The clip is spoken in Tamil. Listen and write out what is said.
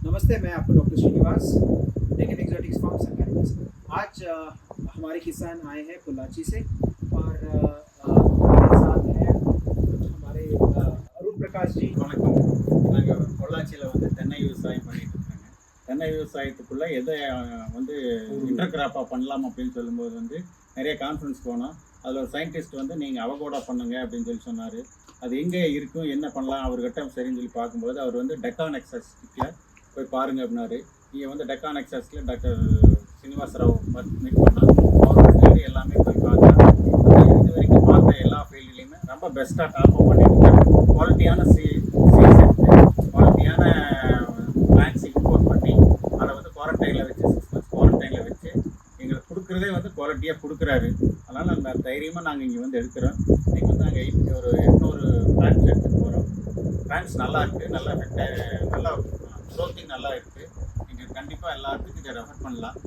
नमस्ते, मैं आपको doctor Srinivas, tech and exotics farm psychiatrist. आज हमारे किसान आए हैं पोल्लाची से और हमारे साथ हैं हमारे अरुण प्रकाश जी। வணக்கம். நாங்கள் பொள்ளாச்சியில் வந்து தென்னை விவசாயம் பண்ணிட்டு இருக்காங்க. தென்னை விவசாயத்துக்குள்ளே எதை வந்து இன்டர்கிராப்பாக பண்ணலாம் அப்படின்னு சொல்லும்போது வந்து நிறைய கான்ஃபரன்ஸ் போனோம். அதில் ஒரு சயின்டிஸ்ட் வந்து நீங்கள் அவகோடா பண்ணுங்க அப்படின்னு சொல்லி சொன்னார். அது எங்கே இருக்கும், என்ன பண்ணலாம் அவர்கிட்ட சரின்னு சொல்லி பார்க்கும்போது அவர் வந்து டெக்கான் எக்ஸஸ்டிக்கில் போய் பாருங்க அப்படின்னாரு. நீங்கள் வந்து டெக்கான் எக்ஸஸ்டில் டாக்டர் சீனிவாசராவ் மீட் பண்ணால் அவரோட ஃபீல்டு எல்லாமே போய் பார்த்தா இது வரைக்கும் பார்த்த எல்லா ஃபீல்டுலேயுமே ரொம்ப பெஸ்ட்டாக டாப்அப் பண்ணியிருக்காரு. குவாலிட்டியான சீட்ஸ் எடுத்து குவாலிட்டியான பிளான்ஸ் இம்போர்ட் பண்ணி அதை வந்து குவாரண்டைனில் வச்சு 6 months குவாரண்டைனில் வச்சு எங்களுக்கு கொடுக்குறதே வந்து குவாலிட்டியாக கொடுக்குறாரு. அதனால் அந்த தைரியமாக நாங்கள் இங்கே வந்து எடுக்கிறோம். இன்றைக்கி வந்து நாங்கள் ஒரு 800 பிளான்ஸ் எடுத்துகிட்டு போகிறோம். பிளான்ஸ் நல்லா இருக்குது, நல்லா நல்லா க்ரோத்திங் நல்லா இருக்குது. நீங்கள் கண்டிப்பாக எல்லாத்துக்கும் இதை ரெஃபர் பண்ணலாம்.